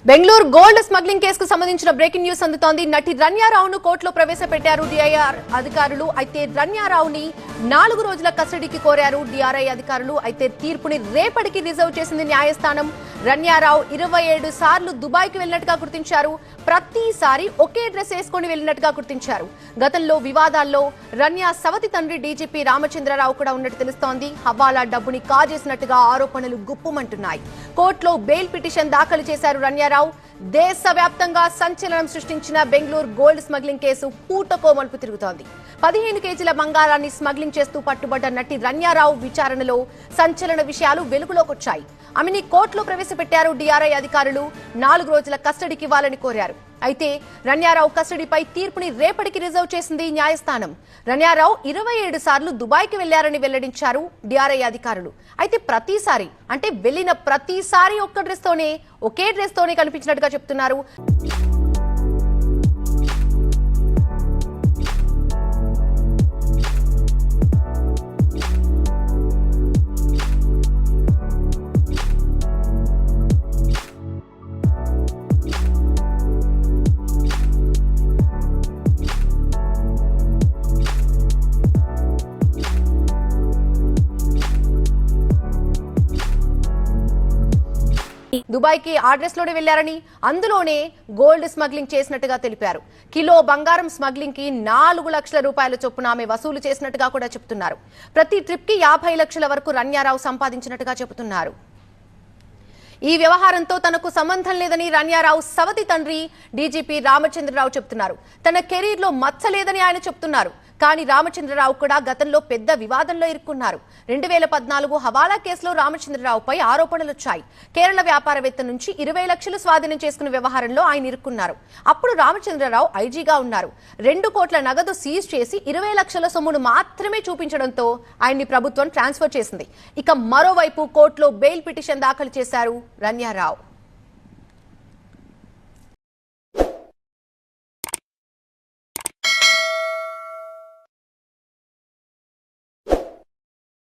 Bengaluru gold smuggling కేసుకు సంబంధించిన breaking news అందుతోంది. నటి రన్యారావును కోర్టులో ప్రవేశపెట్టారు డిఐఆర్ అధికారులు. అయితే రన్యారావుని 4 రోజుల కస్టడీకి కోరారు డిఆర్ఐ అధికారులు. అయితే తీర్పుని రేపటికి రిజర్వ్ చేసింది న్యాయస్థానం. రన్యారావు 27 సార్లు దుబాయ్కి వెళ్లినట్టుగా గుర్తించారు. ప్రతిసారి ఒకే డ్రెస్ వేసుకొని వెళ్లినట్టుగా గుర్తించారు. గతంలో వివాదాల్లో రన్యా సవతి తండ్రి డీజీపీ రామచంద్రరావు కూడా ఉన్నట్టు తెలుస్తోంది. హవాలా డబ్బుని కాజేసినట్టుగా ఆరోపణలు గుప్పుమంటున్నాయి. కోర్టులో బెయిల్ పిటిషన్ దాఖలు చేశారు రన్యారావు. దేశవ్యాప్తంగా సంచలనం సృష్టించిన బెంగళూరు గోల్డ్ స్మగ్లింగ్ కేసు పూటకో మలుపు తిరుగుతోంది. 15 కేజీల బంగారాన్ని స్మగ్లింగ్ చేస్తూ పట్టుబడ్డ నటి రన్యారావు విచారణలో సంచలన విషయాలు వెలుగులోకొచ్చాయి. ఆమెని కోర్టులో ప్రవేశపెట్టారు డిఆర్ఐ అధికారులు. 4 రోజుల కస్టడీకి ఇవ్వాలని కోరారు. అయితే రన్యారావు కస్టడీపై తీర్పుని రేపటికి రిజర్వ్ చేసింది న్యాయస్థానం. రన్యారావు 27 సార్లు దుబాయ్కి వెళ్లారని వెల్లడించారు డిఆర్ఐ అధికారులు. అయితే ప్రతిసారి అంటే వెళ్లిన ప్రతిసారి ఒకే డ్రెస్ తోనే కనిపించినట్టుగా చెప్తున్నారు. దుబాయ్కి ఆ డ్రెస్ లోనే వెళ్లారని, అందులోనే గోల్డ్ స్మగ్లింగ్ చేసినట్టుగా తెలిపారు. కిలో బంగారం స్మగ్లింగ్ కి 4 లక్షల రూపాయల చొప్పున ఆమె వసూలు చేసినట్టుగా కూడా చెబుతున్నారు. ప్రతి ట్రిప్ కి 50 లక్షల వరకు రన్యారావు సంపాదించినట్టుగా చెబుతున్నారు. ఈ వ్యవహారంతో తనకు సంబంధం లేదని రన్యారావు సవతి తండ్రి డీజీపీ రామచంద్రరావు చెబుతున్నారు. తన కెరీర్ లో మచ్చ లేదని ఆయన చెబుతున్నారు. కానీ రామచంద్రరావు కూడా గతంలో పెద్ద వివాదంలో ఇరుక్కున్నారు. 2014 హవాలా కేసులో రామచంద్రరావుపై ఆరోపణలొచ్చాయి. కేరళ వ్యాపారవేత్త నుంచి 20 లక్షలు స్వాధీనం చేసుకున్న వ్యవహారంలో ఆయన ఇరుక్కున్నారు. అప్పుడు రామచంద్రరావు ఐజీగా ఉన్నారు. 2 కోట్ల నగదు సీజ్ చేసి 20 లక్షల సొమ్మును మాత్రమే చూపించడంతో ఆయన్ని ప్రభుత్వం ట్రాన్స్ఫర్ చేసింది. ఇక మరోవైపు కోర్టులో బెయిల్ పిటిషన్ దాఖలు చేశారు రన్యారావు.